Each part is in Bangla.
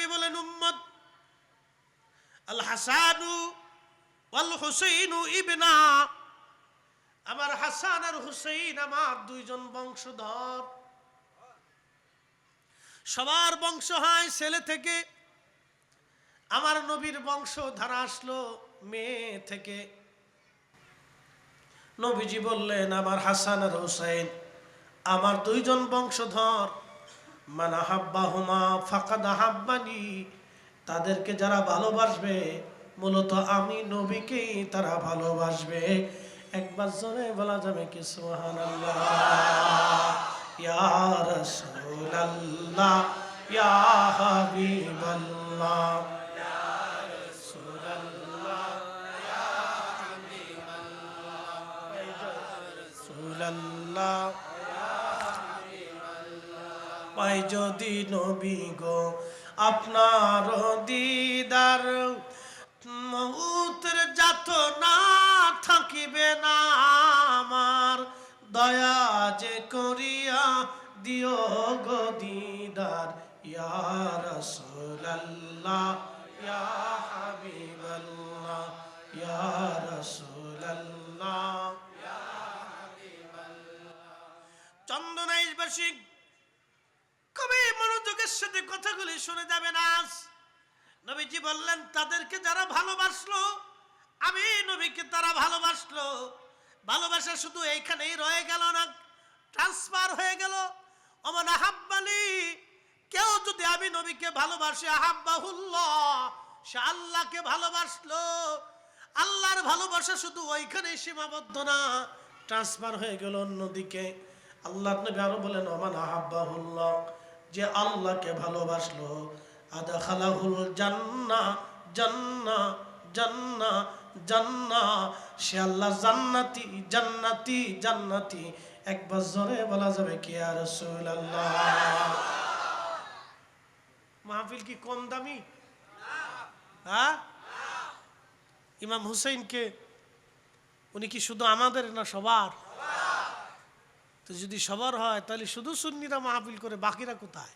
নবী বলেন, উম্মত আল হাসানু ওয়াল হুসাইনু ইবনা, আমার হাসান আর হুসাইন আমার দুইজন বংশধর। সবার বংশ হয় ছেলে থেকে, আমার নবীর বংশ ধারা আসলো মেয়ে থেকে। নবীজি বললেন, আমার হাসান আর হুসাইন আমার দুইজন বংশধর। মান আহাব্বাহুমা ফাকাদ আহাব্বানি, তাদেরকে যারা ভালোবাসবে মূলত আমি নবীকেই তারা ভালোবাসবে। একবার জোরে বলা যাবে কি সুবহানাল্লাহ? ইয়া রাসূলুল্লাহ, ইয়া হাবিবাল্লাহ, ইয়া রাসূলুল্লাহ, ইয়া হাবিবাল্লাহ, ইয়া রাসূলুল্লাহ, পাই যদি নবী গো আপনার দিদার, মউতের যাত না থাকিবে না আমার, দয়া যে করিয়া দিও গো দিদার। ইয়া রাসূলুল্লাহ, ইয়া হাবিবাল্লাহ, ইয়া রাসূলুল্লাহ, ইয়া হাবিবাল্লাহ। চন্দনাইশবাসী কবি মনোযোগের সাথে কথাগুলি শুনে যাবেন। আজ নবীজি বললেন, তাদেরকে যারা ভালোবাসলো আমি নবীকে তারা ভালোবাসলো। ভালোবাসা শুধু এইখানেই রয়ে গেল না, ট্রান্সফার হয়ে গেল। ওমান আহাব্বানি, কেউ যদি আমি নবীকে ভালোবাসে, আহাব্বাহুল্লাহ, সে আল্লাহকে ভালোবাসলো। আল্লাহর ভালোবাসা শুধু ওইখানেই সীমাবদ্ধ না, ট্রান্সফার হয়ে গেল অন্যদিকে। আল্লাহর নবী আরো বলেন, ওমান আহাব্বাহুল্লাহ, যে আল্লাহকে ভালোবাসলো, আদখালাহুল জান্নাহ, জান্নাহ, জান্নাহ, জান্নাহ, সে আল্লাহ জান্নাতি, জান্নাতি, জান্নাতি। একবার জোরে বলা যাবে কি ইয়া রাসূলুল্লাহ? মাহফিল কি কম দামি? হ্যাঁ, ইমাম হুসাইনকে উনি কি শুধু আমাদের না সবার? তো যদি সবার হয় তাহলে শুধু সুন্নিরা মাহফিল করে, বাকিরা কোথায়?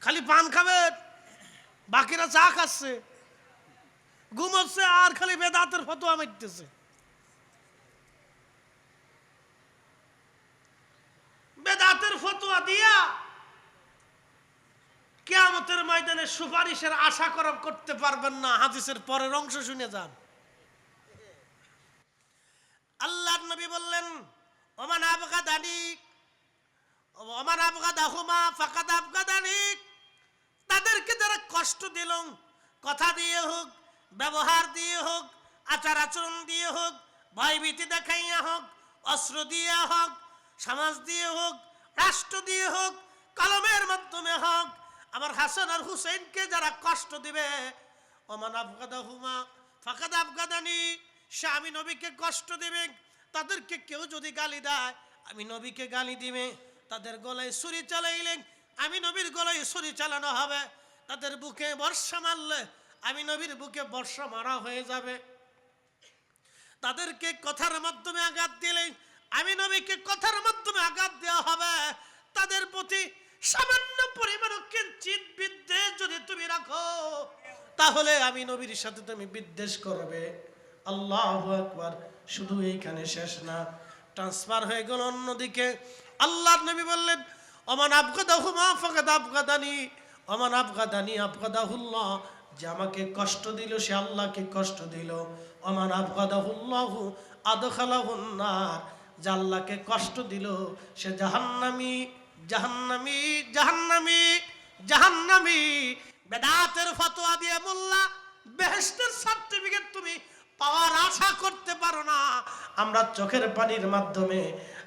খালি পান খাবে, বাকিরা চা খাচ্ছে, ঘুমোচ্ছে, আর খালি বেদাতের ফতোয়া মারতেছে। বেদাতের ফতোয়া দিয়া কিয়ামতের ময়দানে সুপারিশের আশা করতে পারবেন না। হাদিসের পরের অংশ শুনে যান। আল্লাহর নবী বললেন, ওমান আবগাদানি, ওমান আবগাদাহুমা ফাকাদ আবগাদানি, তাদেরকে যারা কষ্ট দিল, কথা দিয়ে হোক, ব্যবহার দিয়ে হোক, আচার আচরণ দিয়ে হোক, ভয়ভীতি দেখাইয়া হোক, অস্ত্র দিয়ে হোক, সমাজ দিয়ে হোক, রাষ্ট্র দিয়ে হোক, কলমের মাধ্যমে হোক, আমার হাসান আর হুসাইনকে যারা কষ্ট দিবে, ওমান আবগাদাহুমা ফাকাদ আবগাদানি, সে আমি নবীকে কষ্ট দিবে। তাদেরকে কেউ যদি গালি দেয়, আমি নবীকে গালি দিবে। তাদের গলায় ছুরি চালাইলেন, আমি নবীর গলায় ছুরি চালানো হবে। তাদের বুকে বর্ষা মারলে আমি নবীর বুকে বর্ষা মারা হয়ে যাবে। তাদেরকে কথার মাধ্যমে আঘাত দিলে আমি নবীকে কথার মাধ্যমে আঘাত দেওয়া হবে। তাদের প্রতি সামান্য পরিমাণ কিঞ্চিত বিদ্বেষ যদি তুমি রাখো, তাহলে আমি নবীর সাথে তুমি বিদ্বেষ করবে। আল্লাহু আকবার। শুধু এইখানে শেষ না, ট্রান্সফার হয়ে গেল অন্যদিকে। আল্লাহর নবী বললেন, ওমান আবগাদাহুমা ফাকাদ আবগাদানি, ওমান আবগাদানি আবগাদাহুল্লাহ, যে আমাকে কষ্ট দিল সে আল্লাহকে কষ্ট দিল। ওমান আবগাদাহুল্লাহু আদখালাহুন নার, যে আল্লাহকে কষ্ট দিল সে জাহান্নামী, জাহান্নামী, জাহান্নামী, জাহান্নামী। বেদাতের ফতোয়া দিয়ে মোল্লা বেহেশতের সার্টিফিকেট তুমি পাওয়ার আশা করতে পারো না। আমরা চোখের পানির মাধ্যমে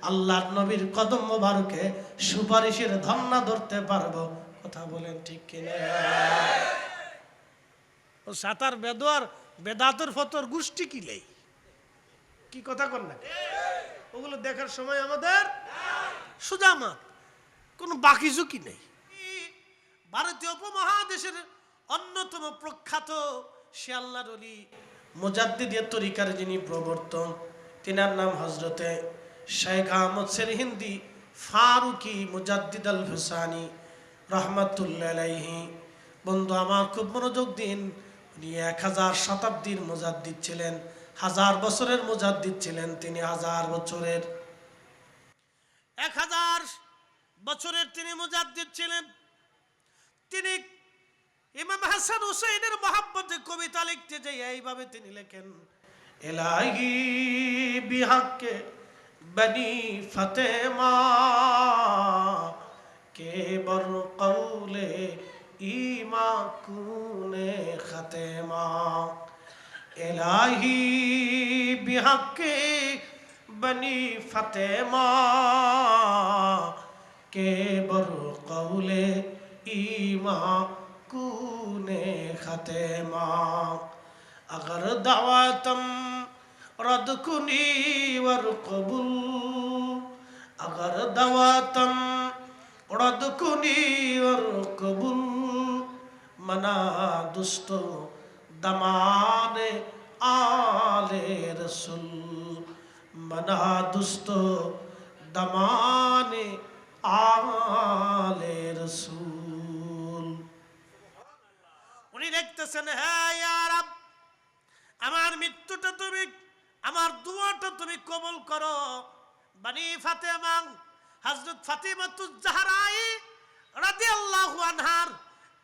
আল্লাহর নবীর কদম মোবারকে সুপারিশের ধন্না ধরতে পারবো। কথা বলেন ঠিক কিনা? ও সাতার বেদোয়ার বেদাতের ফতোয়ার গোষ্ঠী কিলেই কি কথা কর না, ওগুলো দেখার সময় আমাদের সুজামা, কোনো বাকি ঝুঁকি নেই। ভারতীয় উপমহাদেশের অন্যতম প্রখ্যাত সে আল্লাহর ওলি মুজাদ্দিদের তরিকার যিনি প্রবর্তক, তিনার নাম হযরতে শেখ আহমদ সেরহিন্দি ফারুকি মুজাদ্দিদ আল হুসানি রহমাতুল্লাহ আলাইহি। বন্ধু আমার খুব মনোযোগ দিন, উনি 1000 শতাব্দীর মুজাদ্দিদ ছিলেন, 1000 বছরের মুজাদ্দিদ ছিলেন তিনি। 1000 বছরের 1000 বছরের তিনি মুজাদ্দিদ ছিলেন। তিনি ইমাম হাসান হুসাইনের মহব্বতে কবিতা লিখতে যাই এইভাবে তিনি লেখেন, এলাহি বিহাক্কে বনি ফাতেমা কে বর কৌলে ইমা কুনে খাতেমা। এলাহি বিহাক্কে বনি ফাতেমা কে বর কৌলে ইমা কুনে খাতেমা। अगर दावतम रद कुनी वर कबूल, अगर दावतम रद कुनी वर कबूल, मना दुस्तो दमाने आले रसूल, मना दुस्तो दमाने आले रसूल। उन्हीं देखते है यार, আমার মৃত্যুটা তুমি, আমার দুয়াটা তুমি কবুল করো। বনি ফাতেমা হযরত ফাতিমাতুজ জাহরাই রাদিয়াল্লাহু আনহার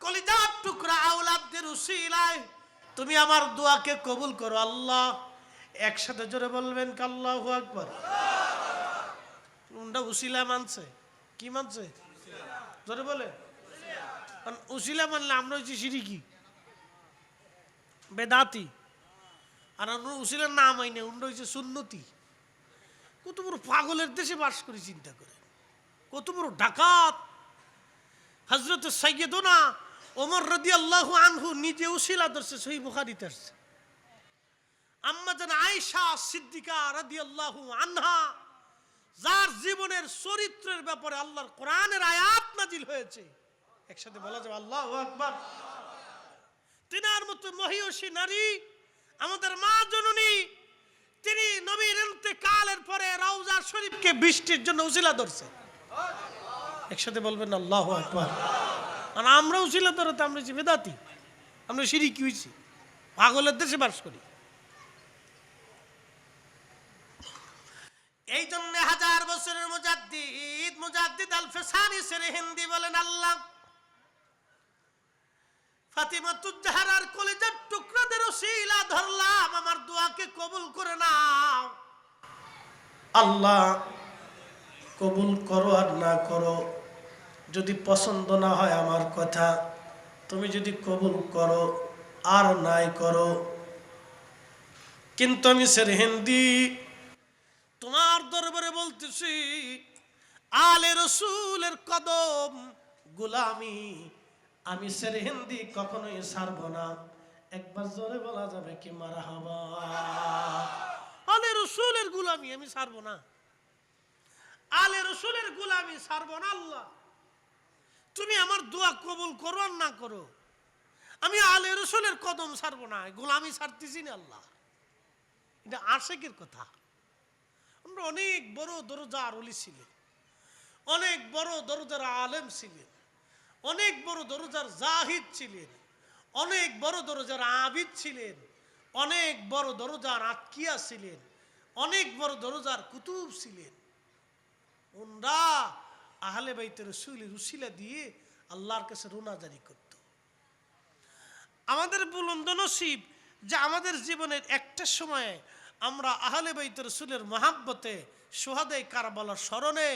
কলিজার টুকরা আওলাদের উসিলায় তুমি আমার দোয়াকে কবুল করো আল্লাহ। একসাথে জোরে বলবেন কি আল্লাহু আকবার। কোনটা উসিলা মানছে? কি মানছে? জোরে বলে। কারণ উসিলা মানলে আমরা হচ্ছে শিরকি বেদাতি, আর আমরা উসিলার নাম আইনে উন্ডা হয়েছে সুন্নতি। কত বড় পাগলের দেশে বাস করি চিন্তা করে, কত বড় ডাকাত। হযরত সাইয়্যিদুনা ওমর রাদিয়াল্লাহু আনহু নিজে উসিলা ধরছে, সহিহ বুখারীতে আছে। আম্মা জান আয়েশা সিদ্দিকা রাদিয়াল্লাহু আনহা, যার জীবনের চরিত্রের ব্যাপারে আল্লাহর কোরআনের আয়াত নাজিল হয়েছে, একসাথে বলা যাবে আল্লাহু আকবার। তিনার মতো মহিয়সী নারী আমাদের মা জননী, তিনি নবীর ইন্তেকালের পরে রওজা শরীফকে বৃষ্টির জন্য উসিলা ধরছে। একসাথে বলবেন আল্লাহু আকবার। আর আমরা উসিলা ধরতে আমরা হচ্ছি বেদাতি, আমরা শিরকি হইছি, পাগলের দেশে বাস করি। এই জন্য 1000 বছরের মুজাদ্দিদ আল ফিসানি সিরহিন্দি বলেন, আল্লাহ ফাতিমাতুজ জাহরার কলিজার টুকরাদের উসিলা ধরলাম, আমার দোয়াকে কবুল করে নাও। আল্লাহ কবুল করো আর না করো, যদি পছন্দ না হয় আমার কথা, তুমি যদি কবুল করো আর নাই করো, কিন্তু আমি সিরহিন্দি তোমার দরবারে বলতেছি, আলে রাসূলের কদম গোলামি আমি সিরহিন্দি কখনোই ছাড়ব না। একবার জোরে বলা যাবে কি মারহাবা। আলে রাসূলের গোলামি আমি ছাড়ব না, আলে রাসূলের গোলামি ছাড়ব না। আল্লাহ তুমি আমার দোয়া কবুল করো আর না করো, আমি আলে রাসূলের কদম ছাড়ব না, গোলামি ছাড়তেছি না। আল্লাহ এটা আশিকের কথা। আমরা অনেক বড় দরজার ওলি ছিলেন, অনেক বড় দরজার আলেম ছিলেন, অনেক বড় দরজার জাহিদ ছিলেন, অনেক বড় দরজার আবিদ ছিলেন, অনেক বড় দরজার আতকিয়া ছিলেন, অনেক বড় দরজার কুতুব ছিলেন। ওনরা আহলে বাইতে রাসূলের উসিলা দিয়ে আল্লাহর কাছে রোনা জারি করত। আমাদের বুলন্দ নসিব যে আমাদের জীবনের একটা সময়ে আমরা আহলে বাইতে রাসূলের মহাব্বতে শুহাদায়ে কারবালার স্মরণে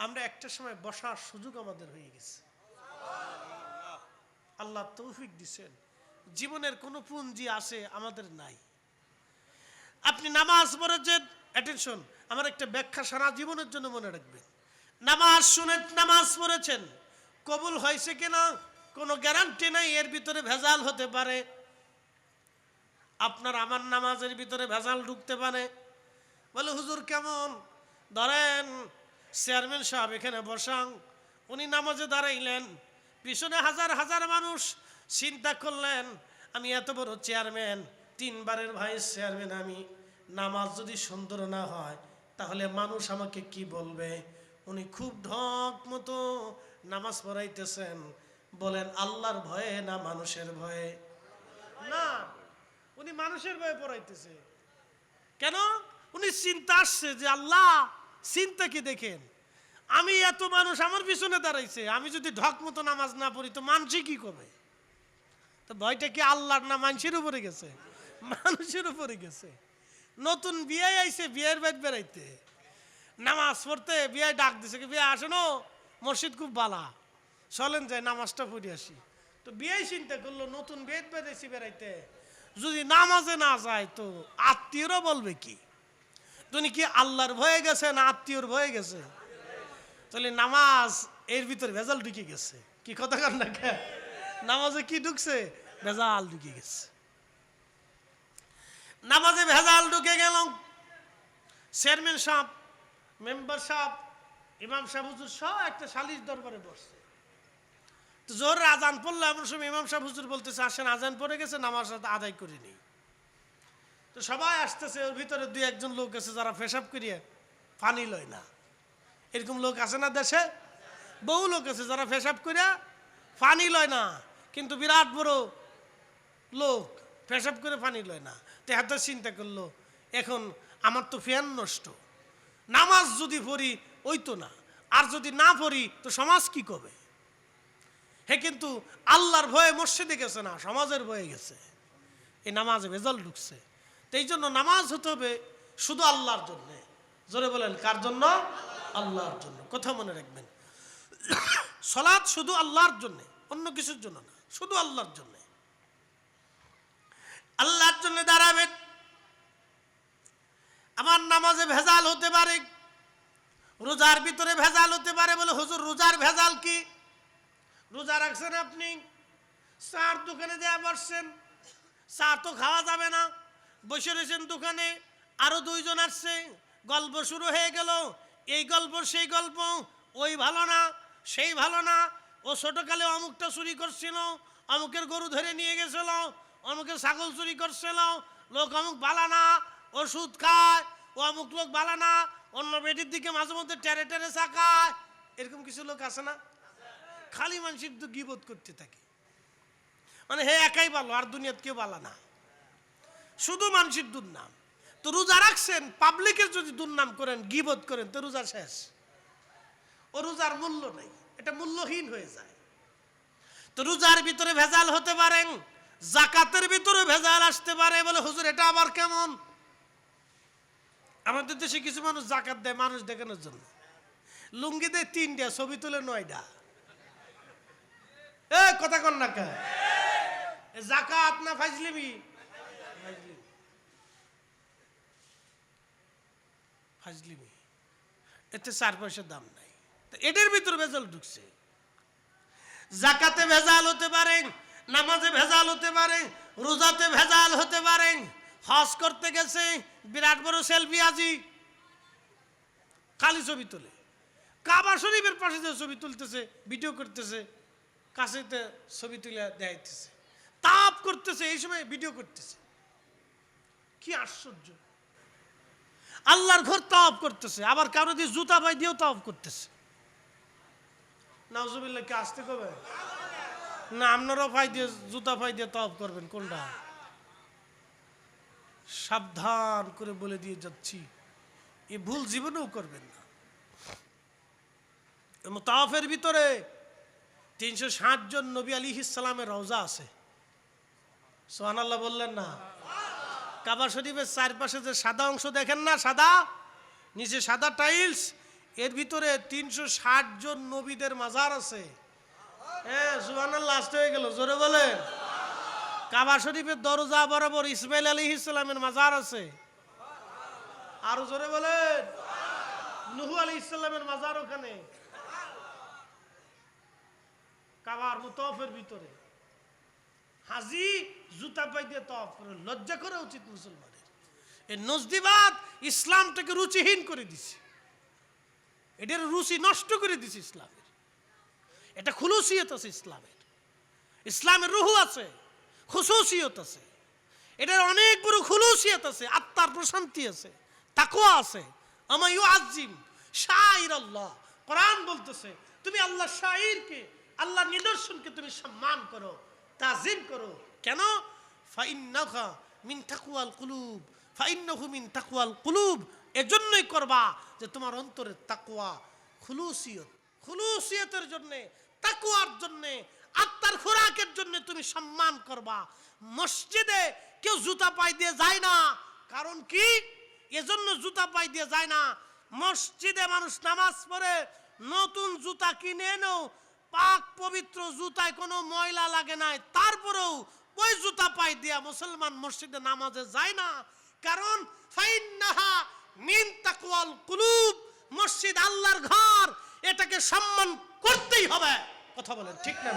আমরা একটা সময় বসার সুযোগ আমাদের হয়ে গেছে। আল্লাহ তৌফিক দিছেন। জীবনের কোনো পুঁজি আছে আমাদের নাই। আপনি নামাজ পড়েছেন, অ্যাটেনশন, আমার একটা ব্যাখ্যা সারা জীবনের জন্য মনে রাখবেন। নামাজ শুনে নামাজ পড়েছেন, কবুল হয়েছে কিনা কোনো গ্যারান্টি নাই, এর ভিতরে ভেজাল হতে পারে। আপনার আমার নামাজের ভিতরে ভেজাল ঢুকতে পারে। বলে হুজুর কেমন? ধরেন চেয়ারম্যান সাহেব এখানে বসাং, উনি নামাজে দাঁড়াইলেন, পিছনে হাজার হাজার মানুষ চিন্তা করলেন আমি এত বড় চেয়ারম্যান, 3 বারের ভাইস চেয়ারম্যান আমি, নামাজ যদি সুন্দর না হয় তাহলে মানুষ আমাকে কি বলবে? উনি খুব ঢক মতো নামাজ পড়াইতেছেন। বলেন আল্লাহর ভয়ে না মানুষের ভয়ে? না, উনি মানুষের ভয়ে পড়াইতেছে। কেন? উনি চিন্তা আসছে যে আল্লাহ চিন্তা কি দেখেন, আমি এত মানুষ আমার পিছনে দাঁড়াইছে, আমি যদি ঢক মতো নামাজ না পড়ি তো মানুষই কি করবে? তো ভয়টা কি আল্লাহর না মানুষের উপরে গেছে? মানুষের উপরে গেছে। নতুন বিয়ে আইছে, বিয়ের বাড়ি বেড়াইতে, নামাজ পড়তে বিয়ে ডাক দিছে, বিয়ে আসেনো মসজিদ খুব বালা, চলেন যায় নামাজটা পড়ে আসি। তো বিয়ে চিন্তা করলো নতুন বিয়ে বেড়াইছি বেড়াইতে, যদি নামাজে না যায় তো আত্মীয়রা বলবে কি? তুমি কি আল্লাহর ভয়ে গেছে না আত্মীয়র ভয়ে গেছে? তাহলে নামাজ এর ভিতরে ভেজাল ঢুকে গেছে। কি কথা কর না, নামাজে কি ঢুকছে? ভেজাল ঢুকে গেছে। নামাজে ভেজাল ঢুকে গেল। চেয়ারম্যান সাহেব, মেম্বার সাহেব, ইমাম সাহেব, হুজুর সব একটা সালিশ দরবারে বসছে। তো জোর আজান পড়লো, এমন সময় ইমাম সাহেব হুজুর বলতেছে আসেন আজান পড়ে গেছে, নামাজ আদায় করিনি। তো সবাই আসতেছে, ওর ভিতরে দুই একজন লোক আছে যারা পেশাব করিয়ে পানি লয় না। এরকম লোক আছে না দেশে? বহু লোক আছে যারা পেশাব করিয়া পানি লয় না, কিন্তু বিরাট বড় লোক পেশাব করে পানি লয় না। তো এত চিন্তা করলো এখন আমার তো ফ্যান নষ্ট, নামাজ যদি পড়ি ওই তো না, আর যদি না পড়ি তো সমাজ কি করবে? হে কিন্তু আল্লাহর ভয়ে মসজিদে গেছে না, সমাজের ভয়ে গেছে। এই নামাজে ভেজাল ঢুকছে। তো এই জন্য নামাজ হতে হবে শুধু আল্লাহর জন্য। জোরে বলেন কার জন্য? আল্লাহর জন্য। কথা মনে রাখবেন, সালাত শুধু আল্লাহর জন্য, অন্য কিছুর জন্য না, শুধু আল্লাহর জন্য। আল্লাহর জন্য দাঁড়াবেন। আমার নামাজে ভেজাল হতে পারে, রোজার ভিতরে ভেজাল হতে পারে। বলে হুজুর রোজার ভেজাল কি? রোজা রাখছেন আপনি, চার দোকানে দেয়া বসছেন, চা তো খাওয়া যাবে না, বসে রয়েছেন দোকানে, আরো দুইজন আসছে, গল্প শুরু হয়ে গেল, এই গল্প সেই গল্প, ওই ভালো না সেই ভালো না, ও ছোটকালে অমুকটা চুরি করছিল, অমুকের গরু ধরে নিয়ে গেছিল, অমুকের ছাগল চুরি করছিল, লোক অমুক বালা না, ও সুদ খায়, ও অমুক লোক বালা না, অন্য বেটির দিকে মাঝে মধ্যে টেরে টেরে চাকায়। এরকম কিছু লোক আছে না? খালি মানুষের তো গীবত করতে থাকে, মানে হে একাই ভালো আর দুনিয়াত কেউ ভালো না, শুধু মানুষের দুর্নাম। তো রোজা রাখছেন, পাবলিকের যদি দুর্নাম করেন, গীবত করেন, তো রোজা শেষ। ও রোজার মূল্য নেই, এটা মূল্যহীন হয়ে যায়। তো রোজার ভিতরে ভেজাল হতে পারেন, জাকাতের ভিতরে ভেজাল আসতে পারে। বলে হুজুর এটা আবার কেমন? আমাদের দেশে কিছু মানুষ জাকাত দেয় মানুষ দেখানোর জন্য, লুঙ্গি দেয় 3টা, ছবি তুলে 9টা। এ কথা কন না কে? জাকাত না ফাজলিমি? ফাজলিমি, এতে 4 পয়সার দাম নাই। তো এটার ভিতরে ভেজাল ঢুকছে। জাকাতে ভেজাল হতে পারে, নামাজে ভেজাল হতে পারে, রোজাতে ভেজাল হতে পারে। হজ করতে গেছে, বিরাট বড় সেলফি আজি, খালি ছবি তোলে, কাবা শরীফের পাশে যে ছবি তুলতেছে, ভিডিও করতেছে, কাছেতে ছবি তুলে দেখাইতেছে, তাপ করতেছে, এই সময় ভিডিও করতেছে। কি আশ্চর্য! আল্লাহর ঘর তাওয়াফ করতেছে, আবার কারো দিয়ে জুতা পাই দিয়েও তাওয়াফ করতেছে। নাউজুবিল্লাহ, কি আসতে কবে না? আপনারাও পাই দিয়ে জুতা পাই দিয়ে তাওয়াফ করবেন কোনটা? সাবধান করে বলে দিয়ে যাচ্ছি, এ ভুল জীবনেও করবেন না। তাওয়াফের ভিতরে 360 জন নবী আলাইহিস সালামের রওজা আছে। সুবহানাল্লাহ বললেন না? কাবা শরীফের চারপাশে যে সাদা অংশ দেখেন না, সাদা, নিচে সাদা টাইলস, এর ভিতরে 360 জন নবীদের মাজার আছে। হ্যাঁ সুবহানাল্লাহ, আসতে হয়ে গেল, জোরে বলেন। কাবা শরীফের দরজা বরাবর ইসমাইল আলাইহিস সালামের মাজার আছে। আরো জোরে বলেন। নূহ আলাইহিস সালামের মাজার ওখানে কাবার মুতাওয়াফের ভিতরে। হাজি জুতা পাই দিয়ে তাওয়াফ করে, লজ্জা করা উচিত মুসলমানের। এই নজদিবাদ ইসলামটাকে রুচিহীন করে দিছে, এটার রুচি নষ্ট করে দিছে ইসলামের। এটা খুলুসিয়ত আছে ইসলামের, ইসলামের রুহু আছে, খুশুসিয়ত আছে, এটার অনেক বড় খুলুসিয়ত আছে, আত্মার প্রশান্তি আছে, তাকওয়া আছে। আমা ইউআযিম শাইরাল্লাহ কোরআন বলতেছে তুমি আল্লাহ শাইরকে, আল্লাহ নিদর্শনকে তুমি সম্মান করো, তাজিম করো। কেন? ফাইন্নাহা মিন তাকওয়াল কুলুব, ফাইন্নাহু মিন তাকওয়াল কুলুব। এজন্যই করবা যে তোমার অন্তরে তাকওয়া, খুলুসিয়ত, খুলুসিয়তের জন্য, তাকওয়ার জন্য, আত্মার খোরাকের জন্য তুমি সম্মান করবা। মসজিদে কেউ জুতা পায়ে দিয়ে যায় না, কারণ কি? এজন্য জুতা পায়ে দিয়ে যায় না, মসজিদে মানুষ নামাজ পড়ে নতুন জুতা কিনে এনেও পাক পবিত্র জুতায় কোনো ময়লা লাগে নাই, তারপরেও ওই জুতা পায়ে দিয়া মুসলমান মসজিদে নামাজে যায় না। কারণ ফাইন্নাহা মিন তাকওয়াল কুলুব, মসজিদ আল্লাহর ঘর, এটাকে সম্মান করতেই হবে। কথা বলেন ঠিক না?